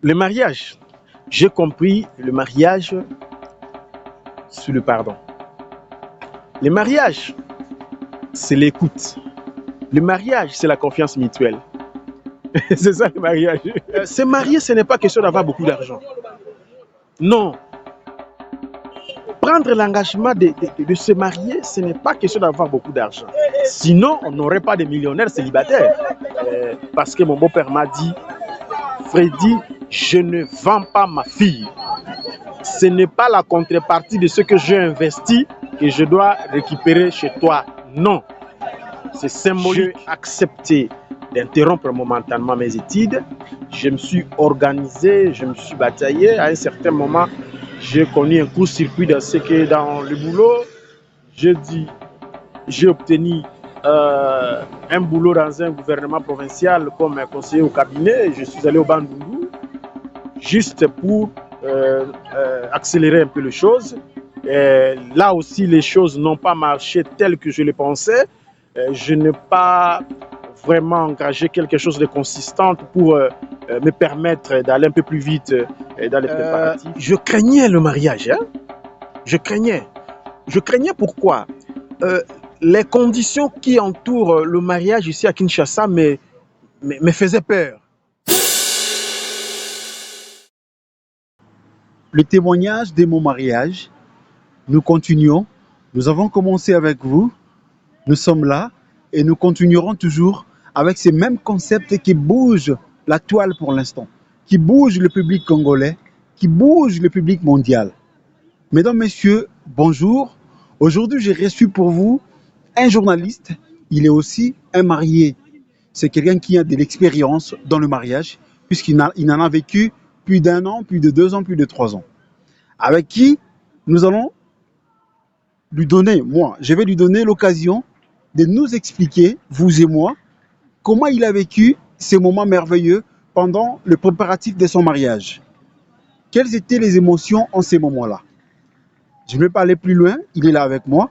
Le mariage, j'ai compris le mariage sur le pardon. Le mariage, c'est l'écoute. Le mariage, c'est la confiance mutuelle. C'est ça le mariage. Se marier, ce n'est pas question d'avoir beaucoup d'argent. Non. Prendre l'engagement de se marier, ce n'est pas question d'avoir beaucoup d'argent. Sinon, on n'aurait pas de millionnaires célibataires. Parce que mon beau-père m'a dit, Freddy, je ne vends pas ma fille. Ce n'est pas la contrepartie de ce que j'ai investi que je dois récupérer chez toi. Non. C'est symbolique. J'ai accepté d'interrompre momentanément mes études. Je me suis organisé, je me suis bataillé. À un certain moment, j'ai connu un court-circuit dans le boulot. J'ai obtenu un boulot dans un gouvernement provincial comme conseiller au cabinet. Je suis allé au Bandundu juste pour accélérer un peu les choses. Là aussi, les choses n'ont pas marché telles que je les pensais. Je n'ai pas vraiment engagé quelque chose de consistant pour me permettre d'aller un peu plus vite dans les préparatifs. Je craignais le mariage. Hein? Je craignais. Pourquoi les conditions qui entourent le mariage ici à Kinshasa me faisaient peur. Le témoignage de mon mariage, nous continuons. Nous avons commencé avec vous. Nous sommes là et nous continuerons toujours avec ces mêmes concepts qui bougent la toile pour l'instant, qui bougent le public congolais, qui bougent le public mondial. Mesdames, Messieurs, bonjour. Aujourd'hui, j'ai reçu pour vous un journaliste. Il est aussi un marié. C'est quelqu'un qui a de l'expérience dans le mariage, puisqu'il en a vécu plus d'1 an, plus de 2 ans, plus de 3 ans. Avec qui nous allons je vais lui donner l'occasion de nous expliquer, vous et moi, comment il a vécu ces moments merveilleux pendant le préparatif de son mariage. Quelles étaient les émotions en ces moments-là? Je ne vais pas aller plus loin, il est là avec moi.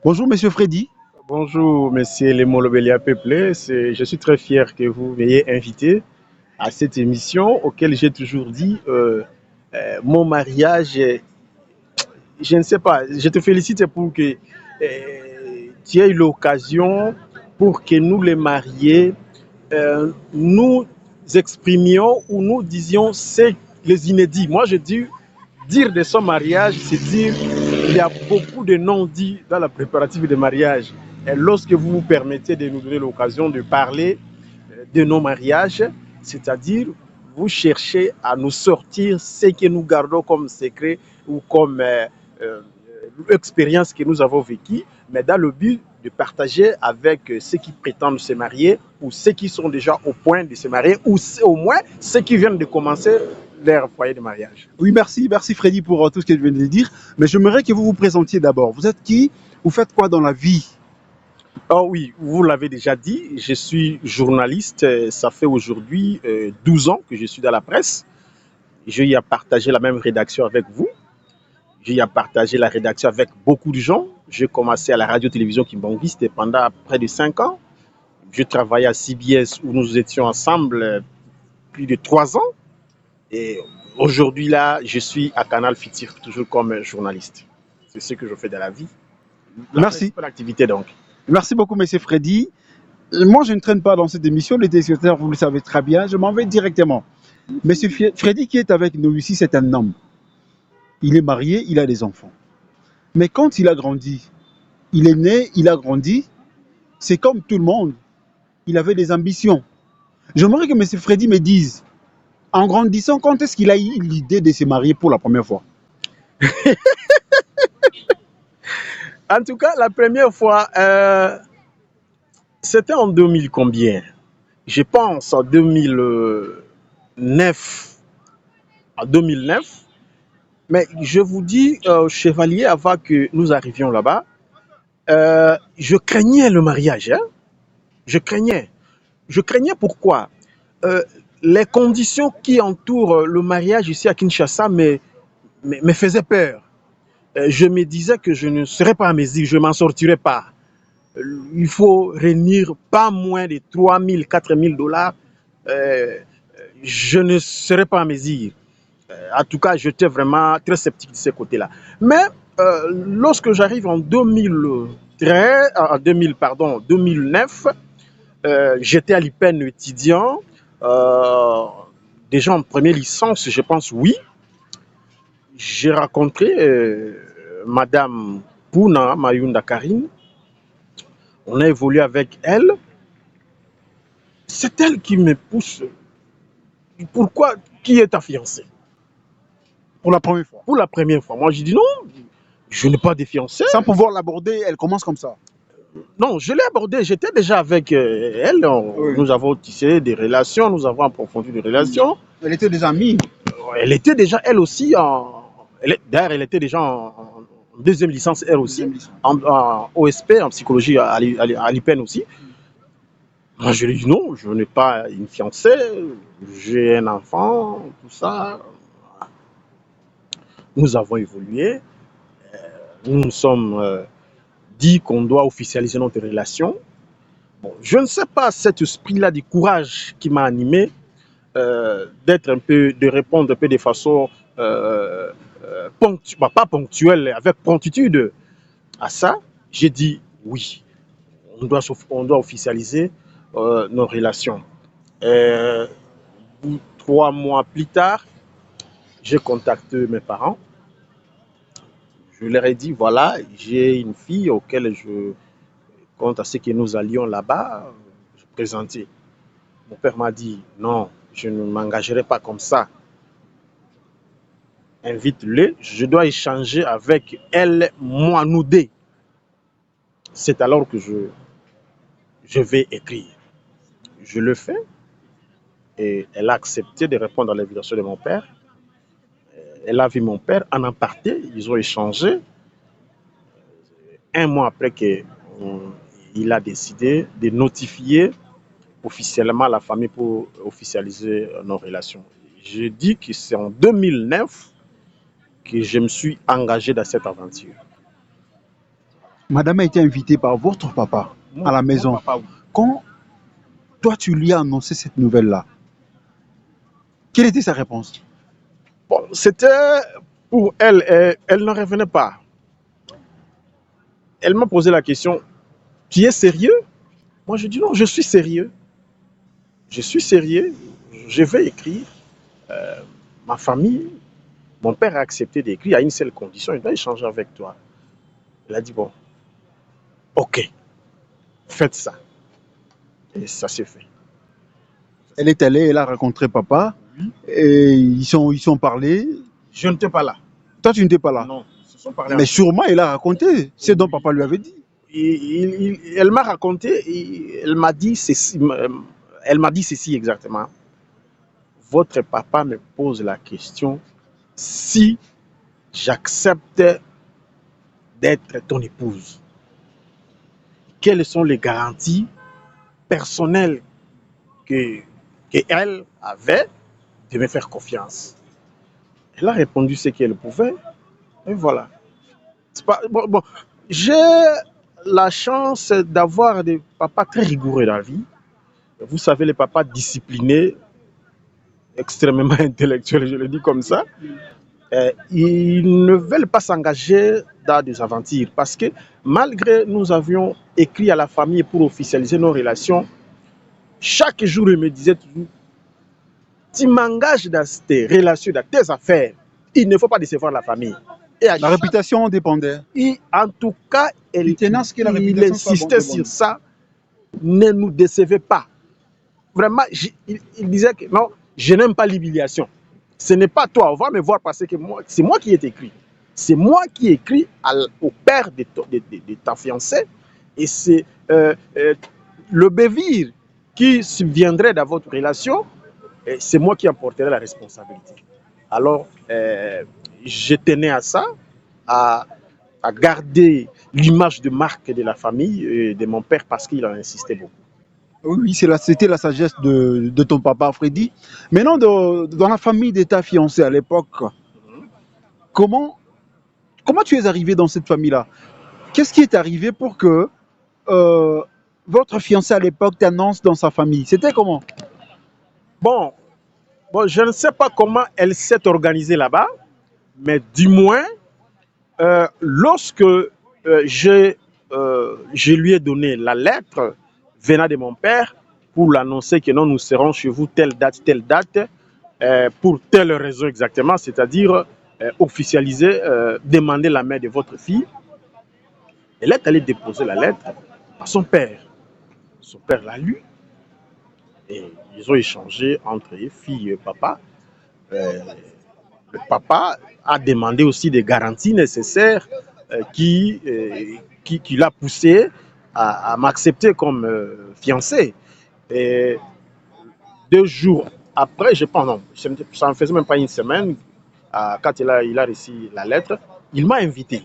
Bonjour, Monsieur Freddy. Bonjour, Monsieur Lemolobelia Peuplé. Je suis très fier que vous m'ayez invité à cette émission auquel j'ai toujours dit mon mariage, je ne sais pas, je te félicite pour que tu aies eu l'occasion pour que nous les mariés, nous exprimions ou nous disions les inédits. Moi, je dis, dire de son mariage, c'est dire qu'il y a beaucoup de non-dits dans la préparative de mariage. Et lorsque vous vous permettez de nous donner l'occasion de parler de nos mariages, c'est-à-dire vous cherchez à nous sortir ce que nous gardons comme secret ou comme expérience que nous avons vécue, mais dans le but de partager avec ceux qui prétendent se marier ou ceux qui sont déjà au point de se marier ou au moins ceux qui viennent de commencer leur foyer de mariage. Oui, merci Freddy pour tout ce que tu viens de dire. Mais j'aimerais que vous vous présentiez d'abord. Vous êtes qui? Vous faites quoi dans la vie? Oh oui, vous l'avez déjà dit, je suis journaliste. Ça fait aujourd'hui 12 ans que je suis dans la presse. J'ai eu à partager la même rédaction avec vous. J'ai eu à partager la rédaction avec beaucoup de gens. J'ai commencé à la radio-télévision Kimbangui, c'était pendant près de 5 ans. Je travaillais à CBS où nous étions ensemble plus de 3 ans. Et aujourd'hui, là, je suis à Canal Fitir, toujours comme journaliste. C'est ce que je fais dans la vie. Merci. L'activité donc. Merci beaucoup, Monsieur Freddy. Moi, je ne traîne pas dans cette émission. Les téléspectateurs, vous le savez très bien. Je m'en vais directement. Monsieur Freddy qui est avec nous ici, c'est un homme. Il est marié, il a des enfants. Mais quand il a grandi, il est né, il a grandi, c'est comme tout le monde. Il avait des ambitions. J'aimerais que M. Freddy me dise, en grandissant, quand est-ce qu'il a eu l'idée de se marier pour la première fois? En tout cas, la première fois, c'était en 2000 combien? Je pense en 2009. En 2009. Mais je vous dis, chevalier, avant que nous arrivions là-bas, je craignais le mariage. Hein? Je craignais. Pourquoi les conditions qui entourent le mariage ici à Kinshasa me faisaient peur. Je me disais que je ne serais pas à mesure, je ne m'en sortirais pas. Il faut réunir pas moins de 3 000, 4 000 $. je ne serais pas à mesure. En tout cas, j'étais vraiment très sceptique de ce côté-là. Mais lorsque j'arrive en 2013, en 2000, pardon, 2009, j'étais à l'IPEN étudiant, euh, déjà en première licence, je pense, oui. J'ai rencontré Madame Pouna Mayunda Karine. On a évolué avec elle. C'est elle qui me pousse. Pourquoi? Qui est ta fiancée? Pour la première fois. Pour la première fois. Moi, j'ai dit non, je n'ai pas de fiancée. Sans pouvoir l'aborder, elle commence comme ça. Non, je l'ai abordée. J'étais déjà avec elle. Oui. Nous avons tissé des relations, nous avons approfondi des relations. Elle était des amies. Elle était déjà, elle aussi, d'ailleurs, elle était déjà en deuxième licence, elle aussi, en OSP, en psychologie à l'IPEN aussi. Moi, je lui ai dit non, je n'ai pas une fiancée, j'ai un enfant, tout ça. Nous avons évolué. Nous nous sommes dit qu'on doit officialiser notre relation. Bon, je ne sais pas cet esprit-là du courage qui m'a animé, d'être un peu, de répondre un peu de façon pas ponctuelle, avec promptitude à ça. J'ai dit oui, on doit officialiser nos relations. 3 mois plus tard, j'ai contacté mes parents. Je leur ai dit voilà, j'ai une fille auquel je compte à ce que nous allions là-bas présenter. Mon père m'a dit non, je ne m'engagerai pas comme ça. Invite-le, je dois échanger avec elle, moi, nous deux. C'est alors que je vais écrire. Je le fais et elle a accepté de répondre à l'invitation de mon père. Elle a vu mon père en aparté, ils ont échangé. Un mois après qu'il a décidé de notifier officiellement la famille pour officialiser nos relations. Je dis que c'est en 2009 que je me suis engagé dans cette aventure. Madame a été invitée par votre papa à la maison. Mon papa, oui. Quand toi, tu lui as annoncé cette nouvelle-là, quelle était sa réponse? Bon, c'était pour elle, elle n'en revenait pas. Elle m'a posé la question, tu es sérieux? Moi, je dis non, je suis sérieux. Je suis sérieux, je vais écrire. Ma famille, mon père a accepté d'écrire à une seule condition, il doit échanger avec toi. Elle a dit bon, ok, faites ça. Et ça s'est fait. Elle est allée, elle a rencontré papa, et ils sont parlé. Je n'étais pas là. Toi, tu n'étais pas là. Non, ils se sont parlé. Mais sûrement, elle a raconté ce dont papa lui avait dit. Elle m'a raconté, elle m'a dit ceci exactement. Votre papa me pose la question si j'accepte d'être ton épouse. Quelles sont les garanties personnelles qu'elle avait de me faire confiance? Elle a répondu ce qu'elle pouvait, et voilà. Bon, j'ai la chance d'avoir des papas très rigoureux dans la vie. Vous savez, les papas disciplinés, extrêmement intellectuels, je le dis comme ça, ils ne veulent pas s'engager dans des aventures parce que malgré nous avions écrit à la famille pour officialiser nos relations, chaque jour il me disait toujours, tu m'engages dans tes relations, dans tes affaires, il ne faut pas décevoir la famille. Et La réputation dépendait. En tout cas, il insistait sur ça, ne nous décevez pas. Vraiment, il disait que non, je n'aime pas l'humiliation. Ce n'est pas toi, on va me voir parce que c'est moi qui ai écrit. C'est moi qui ai écrit au père de ta fiancée et c'est le bévir qui subviendrait dans votre relation, c'est moi qui en porterai la responsabilité. Alors, je tenais à ça, à garder l'image de marque de la famille et de mon père parce qu'il en insistait beaucoup. Oui, c'était la sagesse de ton papa, Freddy. Maintenant, dans la famille de ta fiancée à l'époque, comment tu es arrivé dans cette famille-là? Qu'est-ce qui est arrivé pour que votre fiancé à l'époque t'annonce dans sa famille? C'était comment? Bon, Bon, je ne sais pas comment elle s'est organisée là-bas, mais du moins, lorsque je lui ai donné la lettre venant de mon père pour l'annoncer que non, nous serons chez vous telle date, pour telle raison exactement, c'est-à-dire officialiser, demander la main de votre fille, elle est allée déposer la lettre à son père. Son père l'a lu et ils ont échangé entre fille et papa. Euh, le papa a demandé aussi des garanties nécessaires qui l'a poussé à m'accepter comme fiancé. Et 2 jours après, je pense, non, ça ne faisait même pas une semaine, quand il a reçu la lettre, il m'a invité.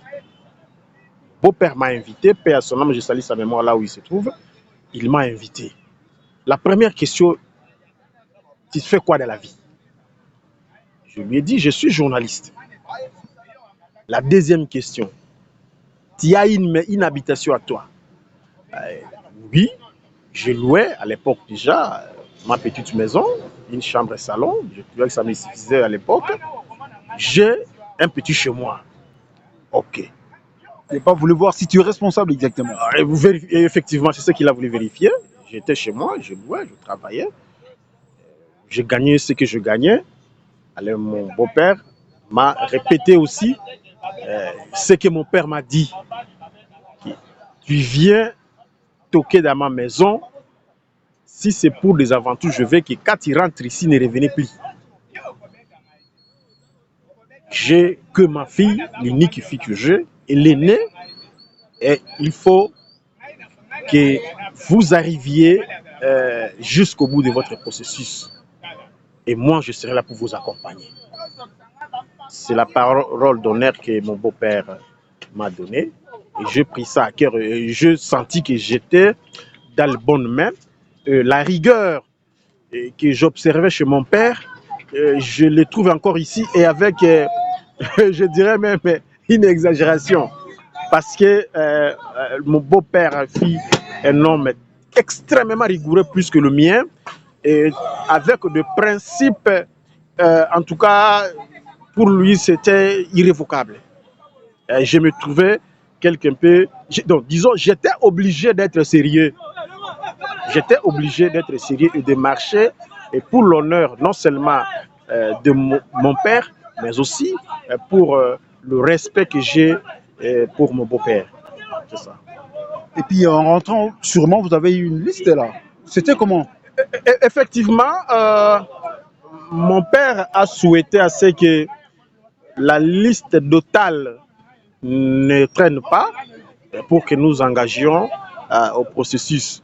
Beau-père m'a invité, paix à son âme, je salue sa mémoire là où il se trouve. Il m'a invité. La première question, tu fais quoi de la vie? Je lui ai dit, je suis journaliste. La deuxième question, tu as une habitation à toi? Oui, je louais à l'époque déjà ma petite maison, une chambre et salon. Je trouvais que ça me suffisait à l'époque. J'ai un petit chez moi. Ok. Je n'ai pas voulu voir si tu es responsable exactement. Et effectivement, c'est ce qu'il a voulu vérifier. J'étais chez moi, je louais, je travaillais. Je gagnais ce que je gagnais. Alors, mon beau-père m'a répété aussi ce que mon père m'a dit. Tu viens toquer dans ma maison. Si c'est pour des aventures, je veux que quand il rentre ici, ne revenez plus. J'ai que ma fille, l'unique fille que j'ai, et l'aînée, et il faut que vous arriviez jusqu'au bout de votre processus. Et moi, je serai là pour vous accompagner. C'est la parole d'honneur que mon beau-père m'a donnée. Et j'ai pris ça à cœur. Et je sentis que j'étais dans les bonnes mains. La rigueur que j'observais chez mon père, je le trouve encore ici et avec, je dirais même, une exagération. Parce que mon beau-père fit un homme extrêmement rigoureux plus que le mien, et avec des principes, en tout cas, pour lui, c'était irrévocable. Je me trouvais quelque peu... Donc, disons, j'étais obligé d'être sérieux. J'étais obligé d'être sérieux et de marcher, et pour l'honneur non seulement de mon père, mais aussi pour le respect que j'ai pour mon beau-père. C'est ça. Et puis en rentrant, sûrement, vous avez eu une liste là. C'était comment? Effectivement, mon père a souhaité à ce que la liste totale ne traîne pas pour que nous engagions au processus.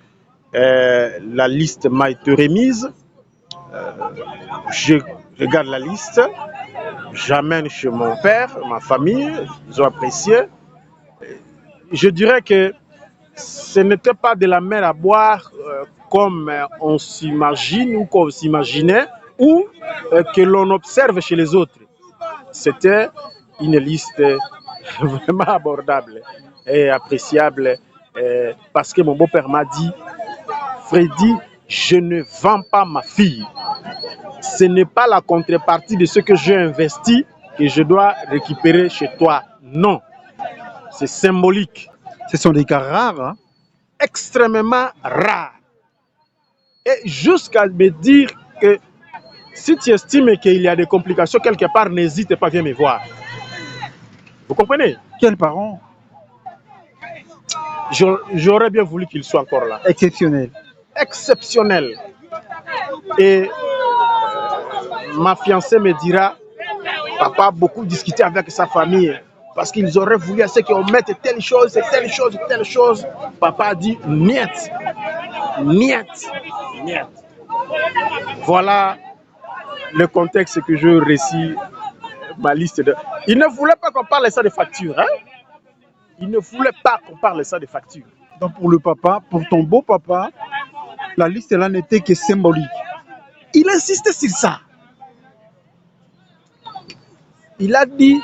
La liste m'a été remise. Je regarde la liste, j'amène chez mon père, ma famille, ils ont apprécié. Je dirais que ce n'était pas de la mer à boire comme on s'imagine ou qu'on s'imaginait ou que l'on observe chez les autres. C'était une liste vraiment abordable et appréciable parce que mon beau-père m'a dit, Freddy, je ne vends pas ma fille. Ce n'est pas la contrepartie de ce que j'ai investi que je dois récupérer chez toi. Non, c'est symbolique. Ce sont des cas rares. Hein? Extrêmement rares. Et jusqu'à me dire que si tu estimes qu'il y a des complications quelque part, n'hésite pas, viens me voir. Vous comprenez? Quels parents? J'aurais bien voulu qu'il soit encore là. Exceptionnel. Exceptionnel. Et ma fiancée me dira, papa a beaucoup discuté avec sa famille parce qu'ils auraient voulu à ce qu'on mette telle chose, telle chose, telle chose. Papa a dit, niet, niet, niet. Voilà le contexte que je récite ma liste de... Il ne voulait pas qu'on parle ça de factures. Hein? Il ne voulait pas qu'on parle ça de factures. Donc pour le papa, pour ton beau papa, la liste là n'était que symbolique. Il insistait sur ça. Il a dit,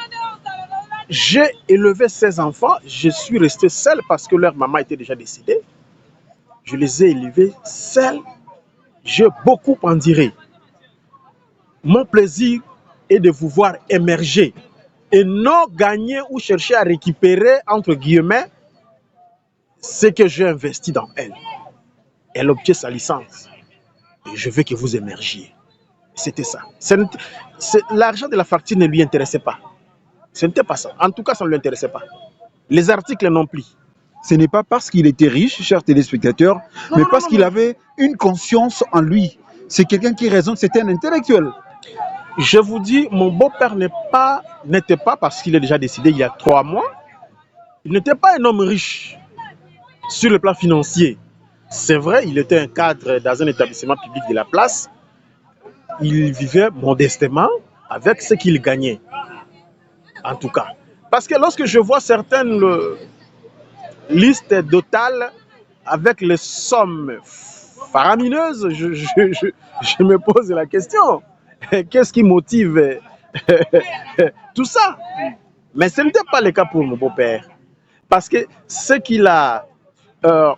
j'ai élevé 16 enfants, je suis resté seul parce que leur maman était déjà décédée. Je les ai élevés seuls, j'ai beaucoup enduré. Mon plaisir est de vous voir émerger et non gagner ou chercher à récupérer, entre guillemets, ce que j'ai investi dans elle. Elle obtient sa licence et je veux que vous émergiez. C'était ça. L'argent de la facture ne lui intéressait pas. Ce n'était pas ça. En tout cas, ça ne lui intéressait pas. Les articles non plus. Ce n'est pas parce qu'il était riche, chers téléspectateurs, Non, mais non, parce non, qu'il non. avait une conscience en lui. C'est quelqu'un qui raisonne, c'est un intellectuel. Je vous dis, mon beau-père n'était pas, parce qu'il est déjà décédé il y a 3 mois, il n'était pas un homme riche sur le plan financier. C'est vrai, il était un cadre dans un établissement public de la place. Il vivait modestement avec ce qu'il gagnait, en tout cas. Parce que lorsque je vois certaines listes totales avec les sommes faramineuses, je me pose la question. Qu'est-ce qui motive tout ça? Mais ce n'était pas le cas pour mon beau-père. Parce que ce qu'il a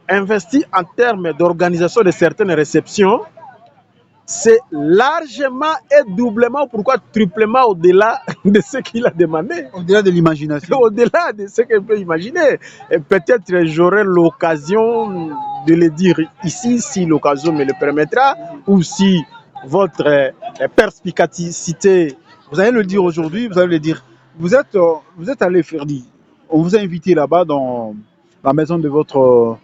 investi en termes d'organisation de certaines réceptions, c'est largement et doublement, pourquoi triplement au-delà de ce qu'il a demandé. Au-delà de l'imagination. Au-delà de ce qu'on peut imaginer. Et peut-être j'aurai l'occasion de le dire ici, si l'occasion me le permettra, ou si votre perspicacité... Vous allez le dire aujourd'hui, vous allez le dire. Vous êtes allé, Ferdi. On vous a invité là-bas dans la maison de votre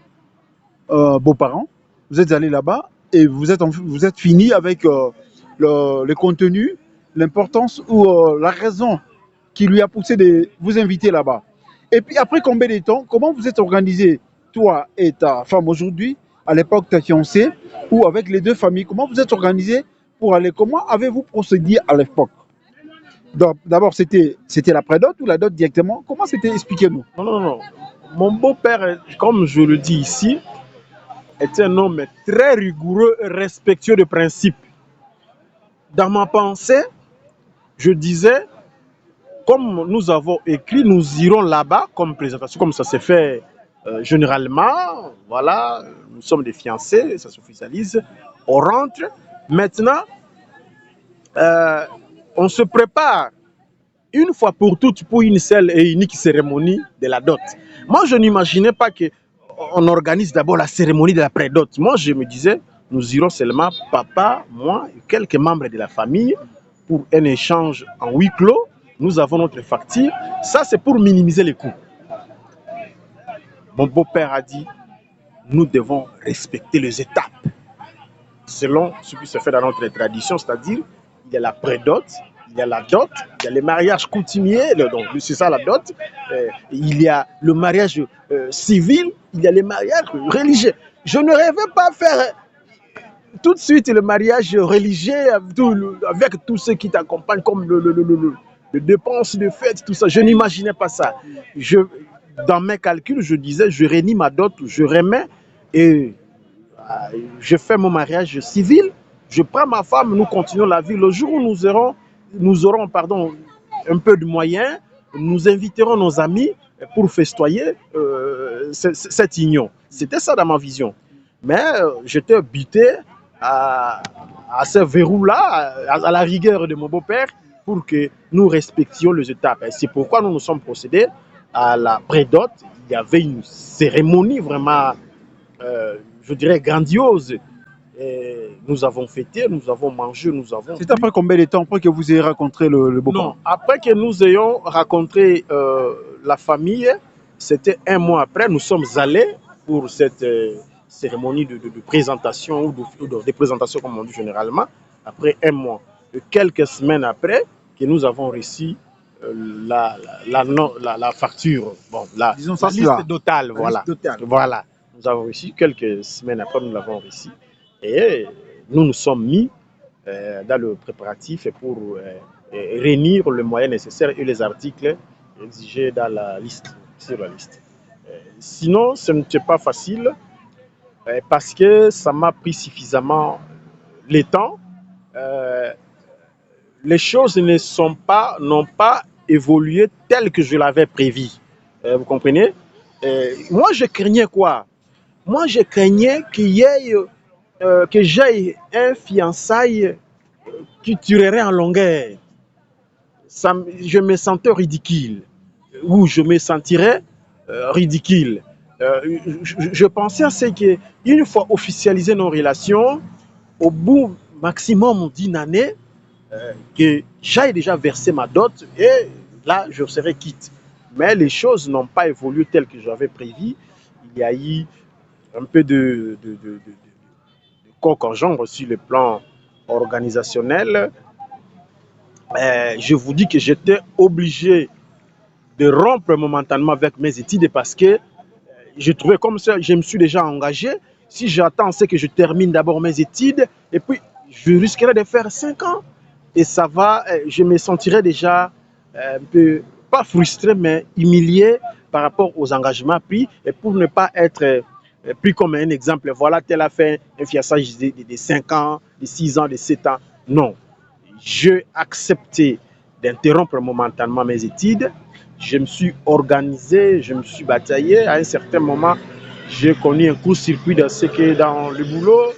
beaux-parents. Vous êtes allé là-bas et vous êtes fini avec le contenu, l'importance ou la raison qui lui a poussé de vous inviter là-bas. Et puis après combien de temps, comment vous êtes organisé, toi et ta femme aujourd'hui, à l'époque ta fiancée, ou avec les deux familles, comment vous êtes organisé pour aller, comment avez-vous procédé à l'époque? D'abord, c'était la prédot ou la dot directement? Comment c'était? Expliquez-nous. Non, non, non. Mon beau-père, comme je le dis ici, est un homme très rigoureux et respectueux de principes. Dans ma pensée, je disais, comme nous avons écrit, nous irons là-bas comme présentation, comme ça s'est fait généralement. Voilà, nous sommes des fiancés, ça s'officialise, on rentre. Maintenant, euh, on se prépare une fois pour toutes pour une seule et unique cérémonie de la dot. Moi, je n'imaginais pas qu'on organise d'abord la cérémonie de la prédot. Moi, je me disais, nous irons seulement, papa, moi et quelques membres de la famille, pour un échange en huis clos. Nous avons notre facture. Ça, c'est pour minimiser les coûts. Mon beau-père a dit, nous devons respecter les étapes selon ce qui se fait dans notre tradition, c'est-à-dire il y a la prédot, il y a la dot, il y a les mariages coutumiers, donc c'est ça la dot, il y a le mariage civil, il y a les mariages religieux. Je ne rêvais pas faire tout de suite le mariage religieux avec tout ce qui t'accompagne, comme le dépenses de fête, tout ça. Je n'imaginais pas ça. Dans mes calculs, je disais, je réunis ma dot, je remets et je fais mon mariage civil, je prends ma femme, nous continuons la vie. Le jour où nous aurons un peu de moyens, nous inviterons nos amis pour festoyer cette union. C'était ça dans ma vision. Mais j'étais buté à ce verrou-là, à la rigueur de mon beau-père, pour que nous respections les étapes. Et c'est pourquoi nous nous sommes procédés à la prédot. Il y avait une cérémonie vraiment je dirais, grandiose. Et nous avons fêté, nous avons mangé, nous avons... C'est après combien de temps après que vous ayez rencontré le beau-père? Non, après que nous ayons rencontré la famille, c'était 1 mois après, nous sommes allés pour cette cérémonie de présentation ou de présentation, comme on dit généralement, après 1 mois. Et quelques semaines après, que nous avons reçu la facture, bon, Disons ça, la liste totale, voilà. Liste totale. Voilà. Nous avons reçu, quelques semaines après, nous l'avons reçu. Et nous nous sommes mis dans le préparatif pour réunir le moyen nécessaire et les articles exigés dans la liste, sur la liste. Sinon, ce n'était pas facile parce que ça m'a pris suffisamment le temps. Les choses n'ont pas évolué tel que je l'avais prévu. Vous comprenez? Moi, je craignais quoi? Moi, je craignais qu'il y ait que j'aille un fiançailles qui tuerait en longueur. Je me sentais ridicule, ou je me sentirais ridicule. Je pensais à ce qu'une fois officialisé nos relations, au bout maximum d'une année, que j'aille déjà verser ma dot et là, je serai quitte. Mais les choses n'ont pas évolué telles que j'avais prévu. Il y a eu un peu de coq en jambe sur le plan organisationnel. Je vous dis que j'étais obligé de rompre momentanément avec mes études parce que je trouvais comme ça, je me suis déjà engagé. Si j'attends, c'est que je termine d'abord mes études et puis je risquerais de faire 5 ans. Et ça va, je me sentirais déjà un peu, pas frustré, mais humilié par rapport aux engagements pris. Et pour ne pas être pris comme un exemple, voilà, tel a fait un fiançage de 5 ans, de 6 ans, de 7 ans. Non, j'ai accepté d'interrompre momentanément mes études. Je me suis organisé, je me suis bataillé. À un certain moment, j'ai connu un court-circuit dans ce que dans le boulot.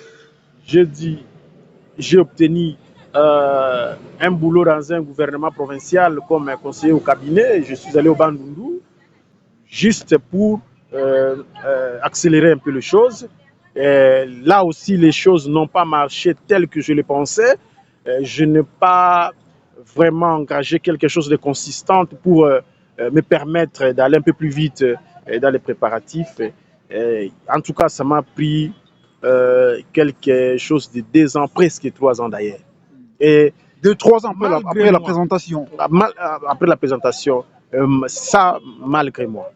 J'ai obtenu un boulot dans un gouvernement provincial comme conseiller au cabinet. Je suis allé au Bandundu juste pour accélérer un peu les choses. Et là aussi, les choses n'ont pas marché telles que je les pensais. Je n'ai pas vraiment engagé quelque chose de consistant pour me permettre d'aller un peu plus vite dans les préparatifs. En tout cas, ça m'a pris quelque chose de 2 ans, presque 3 ans d'ailleurs. Et 2, 3 ans après la moi, présentation. après la présentation, ça, malgré moi.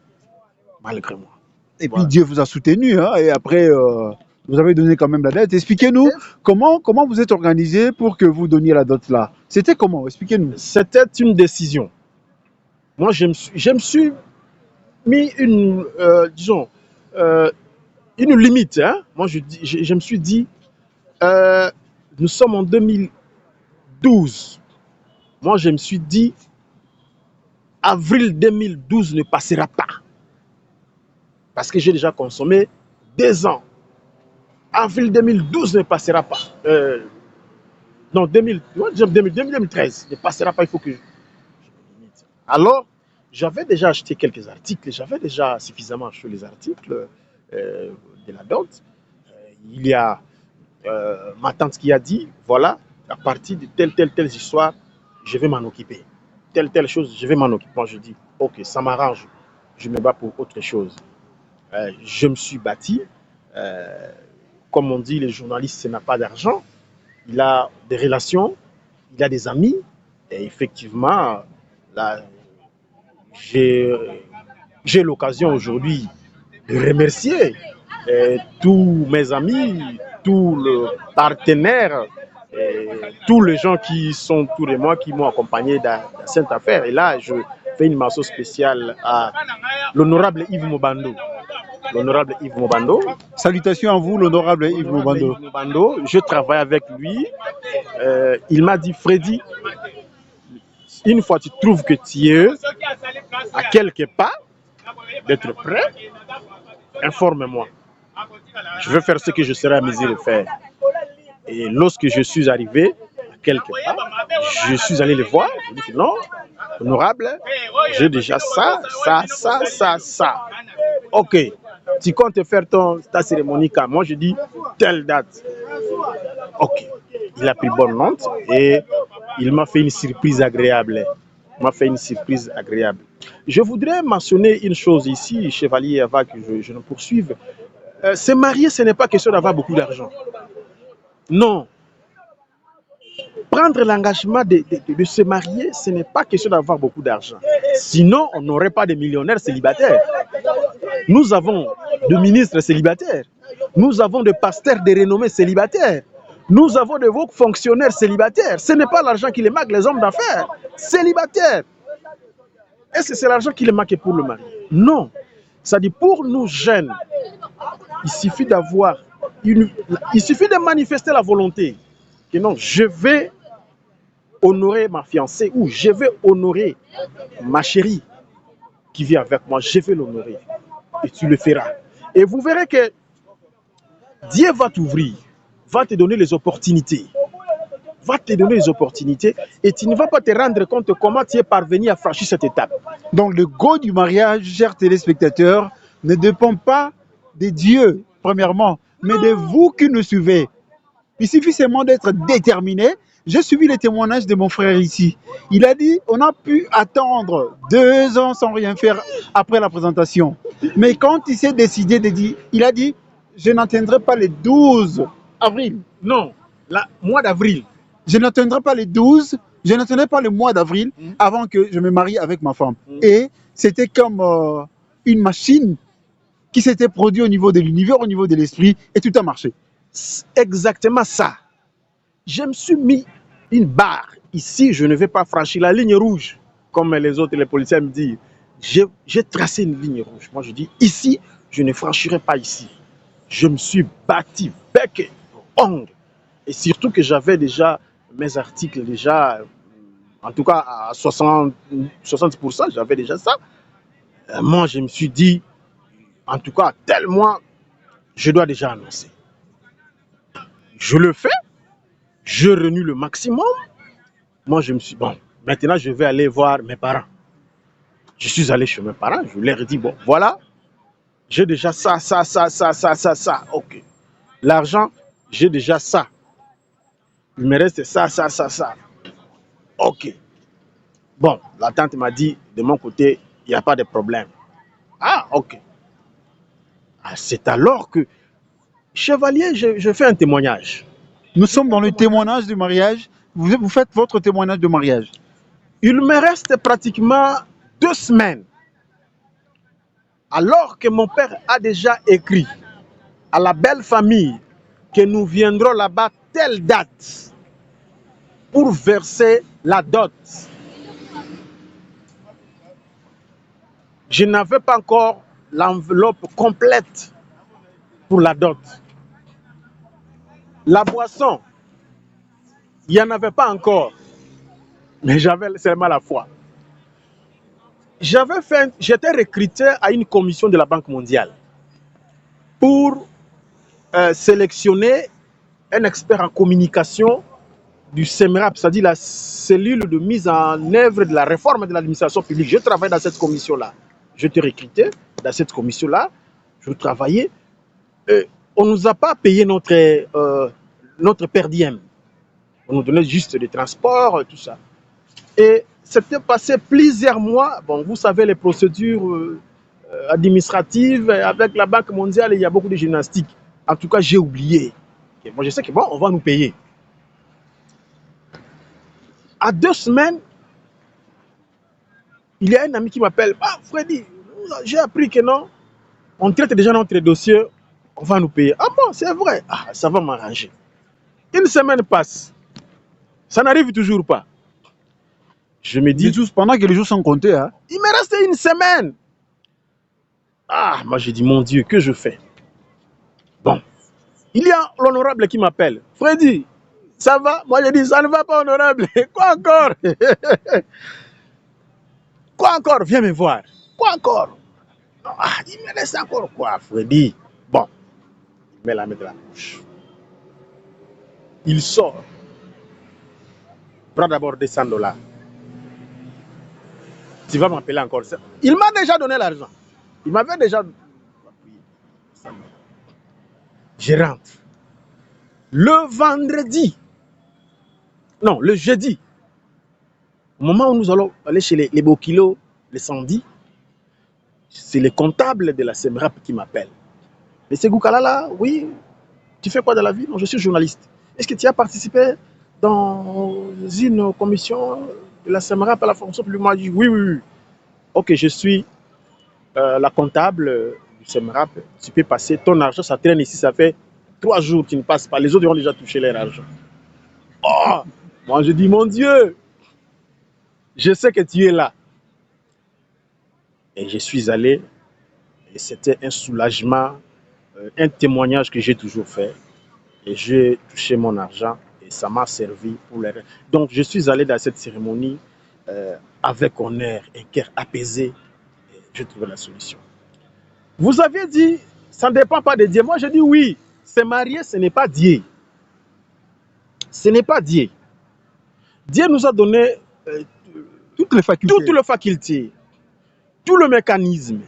Malgré moi. Et puis Voilà. Dieu vous a soutenu, hein, et après, vous avez donné quand même la dette. Expliquez-nous comment vous êtes organisé pour que vous donniez la dot là. C'était comment? Expliquez-nous. C'était une décision. Moi, je me suis mis disons, une limite. Hein. Moi, je me suis dit, nous sommes en 2012. Moi, je me suis dit, avril 2012 ne passera pas. Parce que j'ai déjà consommé 2 ans. Avril 2012 ne passera pas. Non, 2013 ne passera pas, il faut que je limite. Alors, j'avais déjà acheté quelques articles, j'avais déjà suffisamment acheté les articles de la dot. Il y a ma tante qui a dit, voilà, à partir de telle histoire, je vais m'en occuper. Telle chose, je vais m'en occuper. Moi, je dis, ok, ça m'arrange, je me bats pour autre chose. Je me suis bâti. Comme on dit, les journalistes, ça n'a pas d'argent. Il a des relations, il a des amis. Et effectivement, là, j'ai l'occasion aujourd'hui de remercier tous mes amis, tous les partenaires, tous les gens qui sont autour de moi, qui m'ont accompagné dans cette affaire. Et là, je fais une mention spéciale à l'honorable Yves Mobando. L'honorable Yves Mobando. Salutations à vous, l'honorable Yves Mobando. Je travaille avec lui. Il m'a dit, Freddy, une fois tu trouves que tu es à quelques pas d'être prêt, informe-moi. Je vais faire ce que je serai à mesure de faire. Et lorsque je suis arrivé à quelques pas, je suis allé le voir. Je lui ai dit non, honorable, j'ai déjà ça. Ok, tu comptes faire ta cérémonie quand? Moi, je dis telle date. Ok, il a pris bonne note et il m'a fait une surprise agréable. Je voudrais mentionner une chose ici, chevalier, avant que je ne poursuive. Se marier, ce n'est pas question d'avoir beaucoup d'argent. Non. Prendre l'engagement de se marier, ce n'est pas question d'avoir beaucoup d'argent. Sinon, on n'aurait pas de millionnaires célibataires. Nous avons de ministres célibataires. Nous avons de pasteurs de renommée célibataires. Nous avons de vos fonctionnaires célibataires. Ce n'est pas l'argent qui les manque, les hommes d'affaires célibataires. Est-ce que c'est l'argent qui les manque pour le mari? Non. Ça dit pour nous jeunes, il suffit de manifester la volonté que non, je vais honorer ma fiancée ou je vais honorer ma chérie qui vit avec moi, je vais l'honorer et tu le feras. Et vous verrez que Dieu va t'ouvrir, va te donner les opportunités, va te donner les opportunités et tu ne vas pas te rendre compte comment tu es parvenu à franchir cette étape. Donc le go du mariage, chers téléspectateurs, ne dépend pas de Dieu, premièrement, mais de vous qui nous suivez. Il suffit seulement d'être déterminé. J'ai suivi les témoignages de mon frère ici. Il a dit, on a pu attendre 2 ans sans rien faire après la présentation. Mais quand il s'est décidé de dire, il a dit, je n'atteindrai pas les 12 avril. Non, le mois d'avril. Je n'atteindrai pas les 12, je n'atteindrai pas le mois d'avril avant que je me marie avec ma femme. Et c'était comme une machine qui s'était produite au niveau de l'univers, au niveau de l'esprit, et tout a marché. C'est exactement ça. Je me suis mis une barre. Ici, je ne vais pas franchir la ligne rouge, comme les autres, les policiers me disent. J'ai tracé une ligne rouge. Moi, je dis, ici, je ne franchirai pas ici. Je me suis battu, bec et ongle. Et surtout que j'avais déjà mes articles, déjà, en tout cas à 60%, j'avais déjà ça. Moi, je me suis dit, en tout cas, tel mois, je dois déjà annoncer. Je le fais, je renoue le maximum. Moi, je me suis dit, bon, maintenant, je vais aller voir mes parents. Je suis allé chez mes parents, je leur ai dit, bon, voilà, j'ai déjà ça. Ok. L'argent, j'ai déjà ça. Il me reste ça. Ok. Bon, la tante m'a dit, de mon côté, il n'y a pas de problème. Ah, ok. Ah, c'est alors que, chevalier, je fais un témoignage. Nous sommes dans le témoignage du mariage. Vous faites votre témoignage de mariage. Il me reste pratiquement 2 semaines. Alors que mon père a déjà écrit à la belle famille que nous viendrons là-bas telle date pour verser la dot. Je n'avais pas encore l'enveloppe complète pour la dot. La boisson, il n'y en avait pas encore, mais j'avais seulement la foi. J'étais recruté à une commission de la Banque mondiale pour sélectionner un expert en communication du CEMRAP, c'est-à-dire la cellule de mise en œuvre de la réforme de l'administration publique. Je travaille dans cette commission-là. J'étais recruté dans cette commission-là. Je travaillais. On ne nous a pas payé notre per diem. On nous donnait juste des transports, tout ça. Et c'était passé plusieurs mois. Bon, vous savez, les procédures administratives avec la Banque mondiale, il y a beaucoup de gymnastique. En tout cas, j'ai oublié. Moi, je sais que bon, on va nous payer. À 2 semaines, il y a un ami qui m'appelle. Ah, Freddy, j'ai appris que non, on traite déjà notre dossier, on va nous payer. Ah bon, c'est vrai. Ah, ça va m'arranger. Une semaine passe. Ça n'arrive toujours pas. Je me dis. Pendant que les jours sont comptés, hein? Il me reste une semaine. Ah, moi j'ai dit, mon Dieu, que je fais? Bon. Il y a l'honorable qui m'appelle. Freddy, ça va? Moi j'ai dit, ça ne va pas, honorable. Quoi encore? Quoi encore? Viens me voir. Quoi encore? Ah, il me reste encore quoi, Freddy? Bon. Il met la main de la bouche. Il sort. Prends d'abord des $100. Tu vas m'appeler encore. Il m'a déjà donné l'argent. Il m'avait déjà. Je rentre. Le vendredi. Non, le jeudi. Au moment où nous allons aller chez les Bokilo, les Sandy, c'est le comptable de la CEMRAP qui m'appelle. Monsieur Goukalala, oui, tu fais quoi dans la vie? Non, je suis journaliste. Est-ce que tu as participé dans une commission de la CEMRAP à la fonction publique? Moi, je dis oui. Ok, je suis la comptable du CEMRAP. Tu peux passer ton argent, ça traîne ici, ça fait 3 jours que tu ne passes pas. Les autres ont déjà touché leur argent. Oh, moi je dis, mon Dieu, je sais que tu es là. Et je suis allé, et c'était un soulagement, un témoignage que j'ai toujours fait. Et j'ai touché mon argent et ça m'a servi pour les... Donc je suis allé dans cette cérémonie avec honneur et cœur apaisé. Et j'ai trouvé la solution. Vous aviez dit, ça ne dépend pas de Dieu. Moi je dis oui, se marier, ce n'est pas Dieu. Ce n'est pas Dieu. Dieu nous a donné toutes les facultés. toutes les facultés, tout le mécanisme,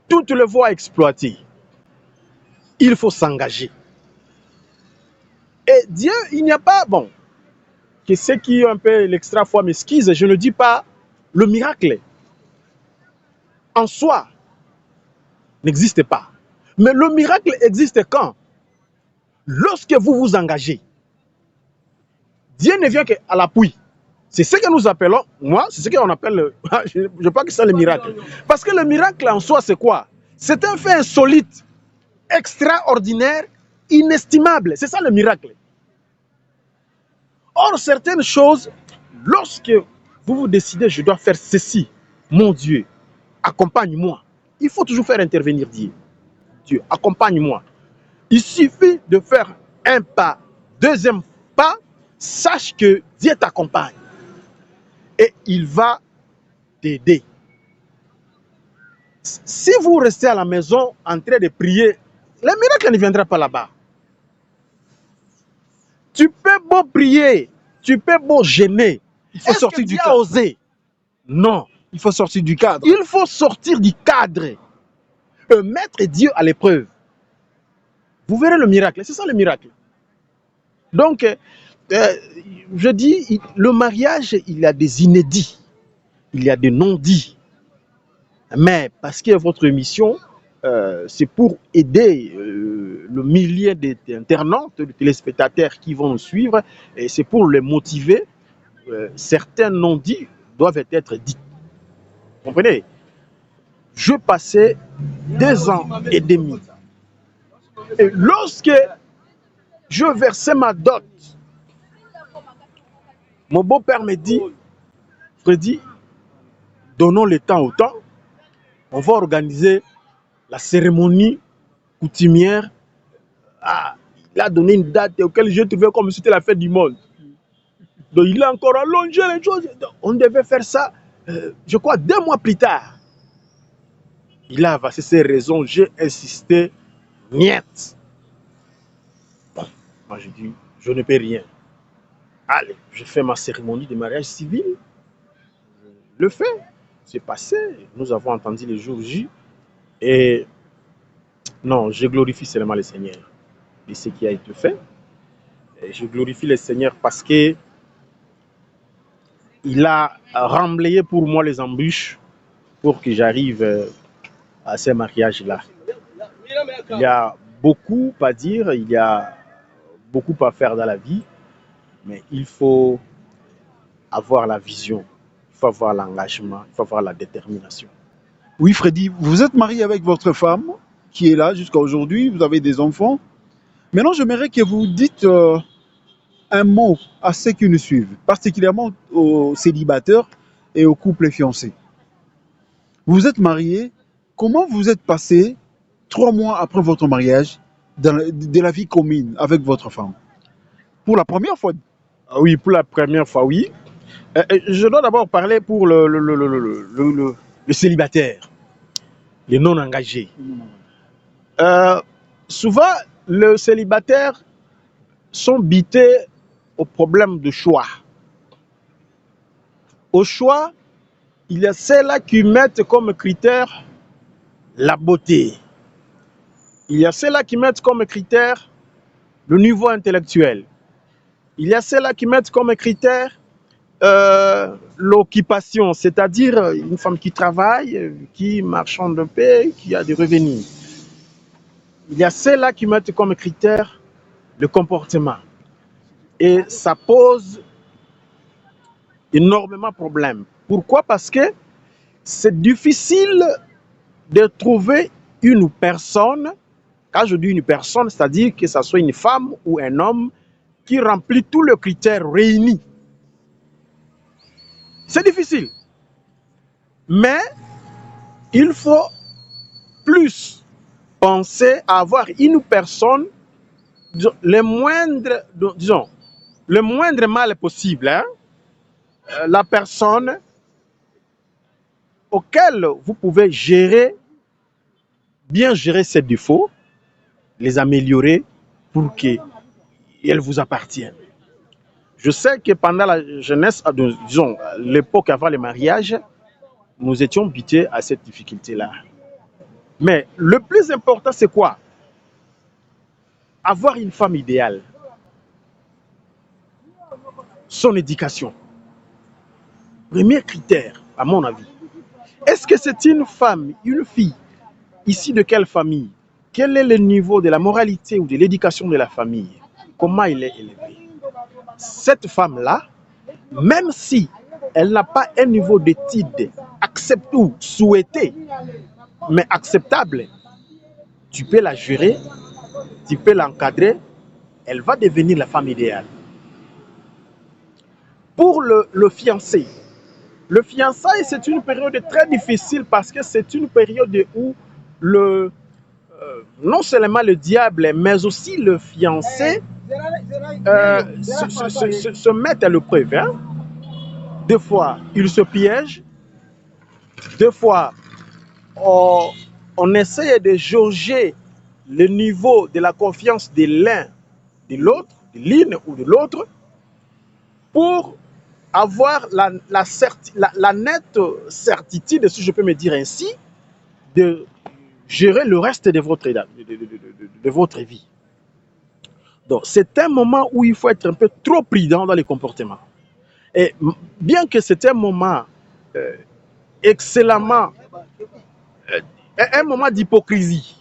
toutes les voies exploitées. Il faut s'engager. Et Dieu, il n'y a pas, bon, que ceux qui ont un peu l'extra foi m'excusent, je ne dis pas le miracle en soi n'existe pas. Mais le miracle existe quand? Lorsque vous vous engagez. Dieu ne vient qu'à l'appui. C'est ce que nous appelons, moi, c'est ce qu'on appelle, je pense que c'est le miracle. Parce que le miracle en soi, c'est quoi? C'est un fait insolite, extraordinaire, inestimable. C'est ça le miracle. Or, certaines choses, lorsque vous vous décidez, je dois faire ceci, mon Dieu, accompagne-moi. Il faut toujours faire intervenir Dieu. Dieu, accompagne-moi. Il suffit de faire un pas, deuxième pas, sache que Dieu t'accompagne. Et il va t'aider. Si vous restez à la maison en train de prier, le miracle ne viendra pas là-bas. Tu peux beau prier, tu peux beau gêner. Il faut sortir du cadre. Osé. Non. Il faut sortir du cadre. Il faut sortir du cadre. Mettre Dieu à l'épreuve. Vous verrez le miracle. C'est ça le miracle. Donc, je dis, le mariage, il y a des inédits. Il y a des non-dits. Mais parce que votre mission, c'est pour aider le millier d'internautes, de téléspectateurs qui vont nous suivre, et c'est pour les motiver. Certains non-dits doivent être dits. Vous comprenez? Je passais 2 ans et demi. Et lorsque je versais ma dot, mon beau-père me dit, Freddy, donnons le temps au temps. On va organiser la cérémonie coutumière. Ah, il a donné une date auquel je trouvais comme si c'était la fête du monde. Donc il a encore allongé les choses. Donc, on devait faire ça, je crois, 2 mois plus tard. Il a avancé ses raisons, j'ai insisté. Niet. Bon, moi je dis, je ne peux rien. Allez, je fais ma cérémonie de mariage civil. Je le fais. C'est passé. Nous avons entendu les jours J. Et non, je glorifie seulement le Seigneur de ce qui a été fait. Et je glorifie le Seigneur parce que il a remblayé pour moi les embûches pour que j'arrive à ce mariage-là. Il y a beaucoup à dire, il y a beaucoup à faire dans la vie, mais il faut avoir la vision, il faut avoir l'engagement, il faut avoir la détermination. Oui, Freddy, vous êtes marié avec votre femme qui est là jusqu'à aujourd'hui, vous avez des enfants. Maintenant, j'aimerais que vous dites un mot à ceux qui nous suivent, particulièrement aux célibataires et aux couples fiancés. Vous êtes marié, comment vous êtes passé 3 mois après votre mariage de la vie commune avec votre femme? Pour la première fois. Oui, pour la première fois, oui. Je dois d'abord parler pour le célibataire, les non-engagés. Souvent, les célibataires sont bités au problème de choix. Au choix, il y a ceux-là qui mettent comme critère la beauté. Il y a ceux-là qui mettent comme critère le niveau intellectuel. Il y a ceux-là qui mettent comme critère l'occupation, c'est-à-dire une femme qui travaille, qui marchande de paix, qui a des revenus. Il y a ceux-là qui mettent comme critère le comportement. Et ça pose énormément de problèmes. Pourquoi? Parce que c'est difficile de trouver une personne, quand je dis une personne, c'est-à-dire que ce soit une femme ou un homme qui remplit tous les critères réunis. C'est difficile. Mais il faut plus penser à avoir une personne, le moindre mal possible, hein, la personne auquel vous pouvez bien gérer ses défauts, les améliorer pour qu'elle vous appartienne. Je sais que pendant la jeunesse, disons, l'époque avant le mariage, nous étions butés à cette difficulté-là. Mais le plus important, c'est quoi? Avoir une femme idéale, son éducation. Premier critère, à mon avis. Est-ce que c'est une femme, une fille, issue de quelle famille? Quel est le niveau de la moralité ou de l'éducation de la famille? Comment elle est élevée? Cette femme-là, même si elle n'a pas un niveau d'étude accepté ou souhaité, mais acceptable, tu peux la gérer, tu peux l'encadrer, elle va devenir la femme idéale. Pour le fiancé, le fiançailles, c'est une période très difficile parce que c'est une période où non seulement le diable, mais aussi le fiancé se mettent à l'épreuve. Hein? Des fois, ils se piègent. Des fois, on essaie de jauger le niveau de la confiance de l'un, de l'autre, de l'une ou de l'autre, pour avoir la nette certitude, si je peux me dire ainsi, de gérer le reste de votre vie. Donc, c'est un moment où il faut être un peu trop prudent dans les comportements. Et bien que c'est un moment excellemment, un moment d'hypocrisie.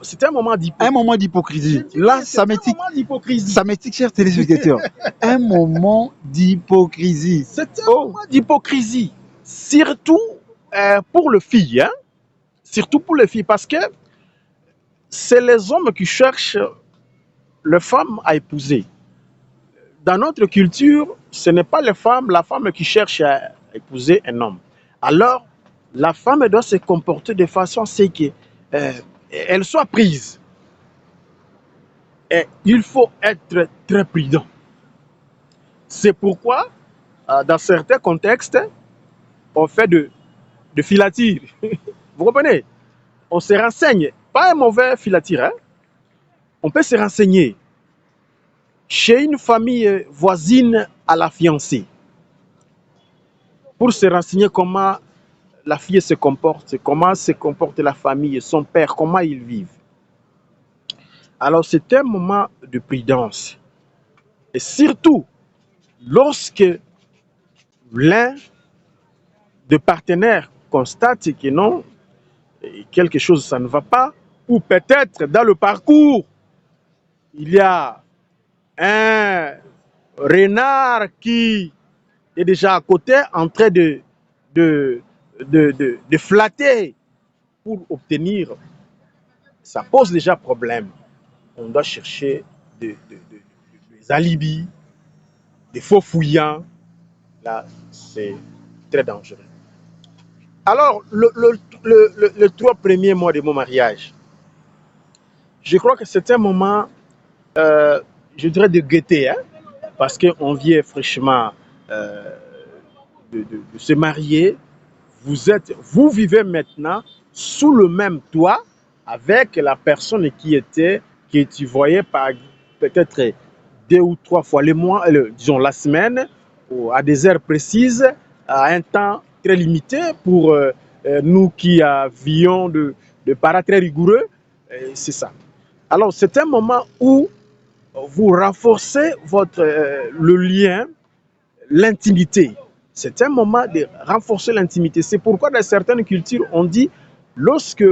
C'est un moment d'hypocrisie. Un moment d'hypocrisie. Là, ça m'étique, chers téléspectateurs. Un moment d'hypocrisie. C'est un moment d'hypocrisie. Surtout pour les filles. Hein? Surtout pour les filles. Parce que c'est les hommes qui cherchent les femmes à épouser. Dans notre culture, ce n'est pas la femme qui cherche à épouser un homme. Alors, la femme doit se comporter de façon à ce qu'elle soit prise. Et il faut être très prudent. C'est pourquoi, dans certains contextes, on fait de filature. Vous comprenez? On se renseigne. Pas un mauvais filature. Hein? On peut se renseigner chez une famille voisine à la fiancée pour se renseigner comment la fille se comporte, comment se comporte la famille, son père, comment ils vivent. Alors c'est un moment de prudence. Et surtout, lorsque l'un des partenaires constate que non, quelque chose ça ne va pas, ou peut-être dans le parcours, il y a un renard qui est déjà à côté en train de flatter pour obtenir, ça pose déjà problème. On doit chercher des alibis, des faux fouillants. Là, c'est très dangereux. Alors, le 3 premiers mois de mon mariage, je crois que c'est un moment, je dirais, de gaieté, hein, parce qu'on vient fraîchement de se marier. Vous vivez maintenant sous le même toit avec la personne que tu voyais peut-être 2 ou 3 fois le mois, disons la semaine, ou à des heures précises, à un temps très limité pour nous qui avions de parents très rigoureux. C'est ça. Alors, c'est un moment où vous renforcez le lien, l'intimité. C'est un moment de renforcer l'intimité. C'est pourquoi dans certaines cultures, on dit, lorsque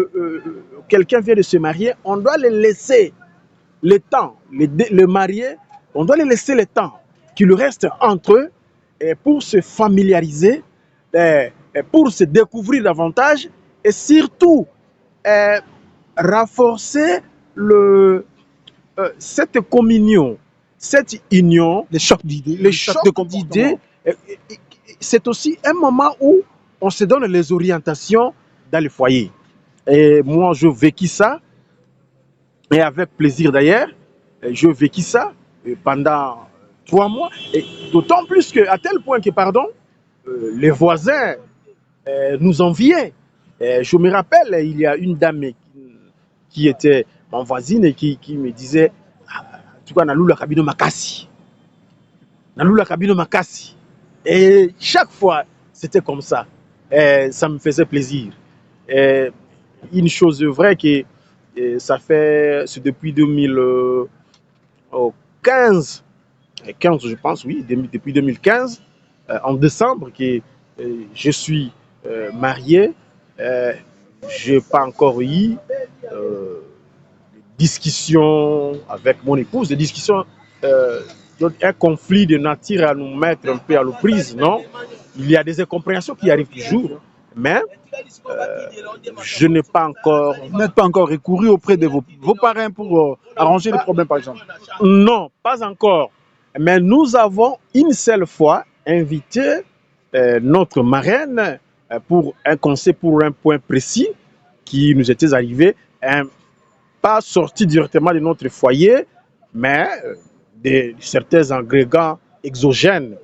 quelqu'un vient de se marier, on doit le laisser le temps, le marié, on doit les laisser le temps qu'il reste entre eux pour se familiariser, pour se découvrir davantage et surtout renforcer cette communion, cette union, les chocs d'idées, c'est aussi un moment où on se donne les orientations dans le foyer. Et moi, je vécu ça, et avec plaisir d'ailleurs, je vécu ça pendant 3 mois, et d'autant plus qu'à tel point que, les voisins nous enviaient. Je me rappelle, il y a une dame qui était ma voisine et qui me disait, en tout cas, Naloula Kabino Makassi. Nalula Kabino Makasi. Et chaque fois, c'était comme ça. Et ça me faisait plaisir. Et une chose vraie que ça fait, c'est depuis 2015, 15 je pense, oui, depuis 2015, en décembre, que je suis marié. Je n'ai pas encore eu euh, discussions avec mon épouse, des discussions, un conflit de nature à nous mettre un peu à l'emprise, non? Il y a des incompréhensions qui arrivent toujours, mais je n'ai pas encore... Vous n'êtes pas encore recouru auprès de vos parrains pour arranger les problèmes, par exemple? Non, pas encore. Mais nous avons une seule fois invité notre marraine pour un conseil, pour un point précis qui nous était arrivé, pas sorti directement de notre foyer, mais certains agrégats exogènes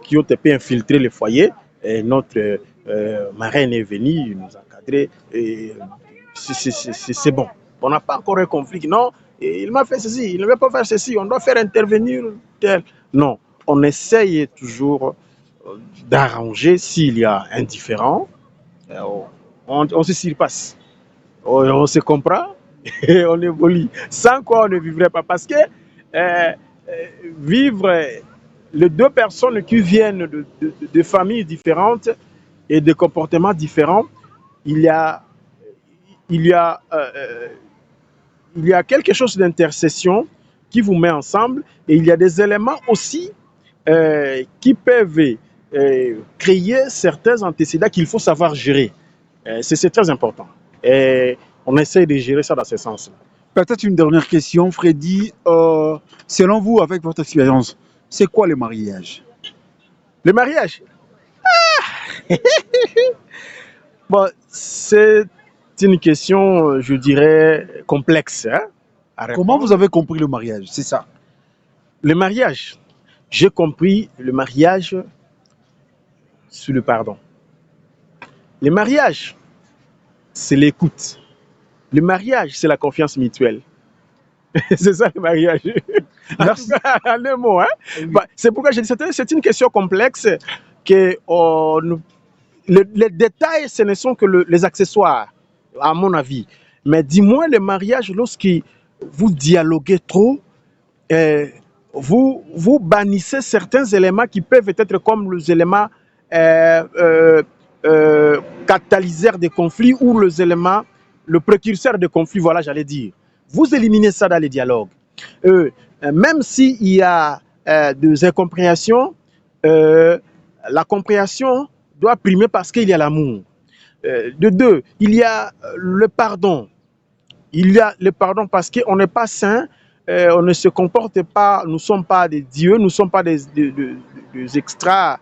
qui ont pu infiltrer le foyer. Et notre marraine est venue nous encadrer. Et c'est bon. On n'a pas encore un conflit. Non, il m'a fait ceci, il ne veut pas faire ceci, on doit faire intervenir tel. Non, on essaye toujours d'arranger s'il y a un différend. On se surpasse. On se comprend et on évolue. Sans quoi on ne vivrait pas. Parce que vivre les deux personnes qui viennent de familles différentes et de comportements différents, il y a quelque chose d'intercession qui vous met ensemble et il y a des éléments aussi qui peuvent créer certains antécédents qu'il faut savoir gérer. C'est très important. Et on essaie de gérer ça dans ce sens-là. Peut-être une dernière question, Freddy. Selon vous, avec votre expérience, c'est quoi le mariage? Le mariage, bon, c'est une question, je dirais, complexe. Hein, Comment vous avez compris le mariage? C'est ça. Le mariage, j'ai compris le mariage sur le pardon. Le mariage, c'est l'écoute. Le mariage, c'est la confiance mutuelle. C'est ça le mariage. Merci. En un mot, hein? Oui. Bah, c'est pourquoi j'ai dit c'est une question complexe que les détails, ce ne sont que les accessoires, à mon avis. Mais dis-moi, le mariage, lorsque vous dialoguez trop, vous bannissez certains éléments qui peuvent être comme les éléments catalyseurs des conflits ou les éléments, le précurseur des conflits, voilà, j'allais dire. Vous éliminez ça dans les dialogues. Même s'il y a des incompréhensions, la compréhension doit primer parce qu'il y a l'amour. De deux, il y a le pardon. Il y a le pardon parce qu'on n'est pas saint, on ne se comporte pas, nous ne sommes pas des dieux, nous ne sommes pas des extra,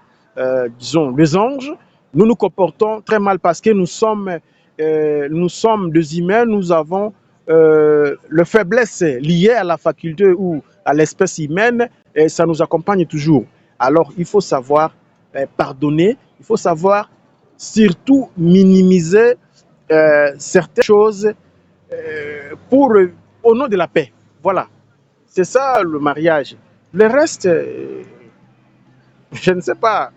disons, des anges. Nous nous comportons très mal parce que nous sommes des humains, nous avons les faiblesses liées à la faculté ou à l'espèce humaine et ça nous accompagne toujours. Alors, il faut savoir pardonner, il faut savoir surtout minimiser certaines choses au nom de la paix. Voilà. C'est ça le mariage. Le reste, je ne sais pas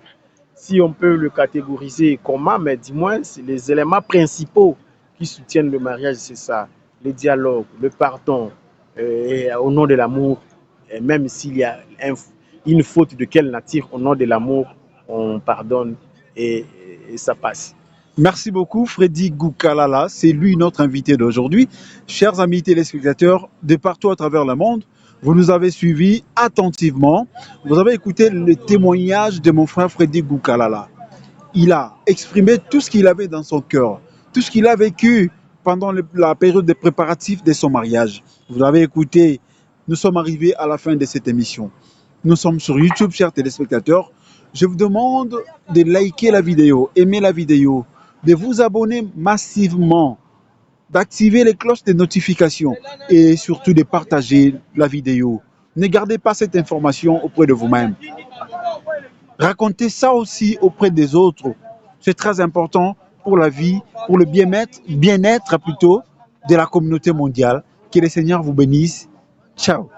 si on peut le catégoriser comment, mais dis-moi, c'est les éléments principaux qui soutiennent le mariage, c'est ça. Le dialogue, le pardon, et au nom de l'amour, et même s'il y a une faute de quelle nature, au nom de l'amour, on pardonne et ça passe. Merci beaucoup, Freddy Goukalala. C'est lui notre invité d'aujourd'hui. Chers amis téléspectateurs de partout à travers le monde, vous nous avez suivis attentivement. Vous avez écouté le témoignage de mon frère Freddy Goukalala. Il a exprimé tout ce qu'il avait dans son cœur, tout ce qu'il a vécu pendant la période de préparatifs de son mariage. Vous l'avez écouté. Nous sommes arrivés à la fin de cette émission. Nous sommes sur YouTube, chers téléspectateurs. Je vous demande de liker la vidéo, aimer la vidéo, de vous abonner massivement, d'activer les cloches de notification et surtout de partager la vidéo. Ne gardez pas cette information auprès de vous-même. Racontez ça aussi auprès des autres. C'est très important pour la vie, pour le bien-être plutôt de la communauté mondiale. Que le Seigneur vous bénisse. Ciao.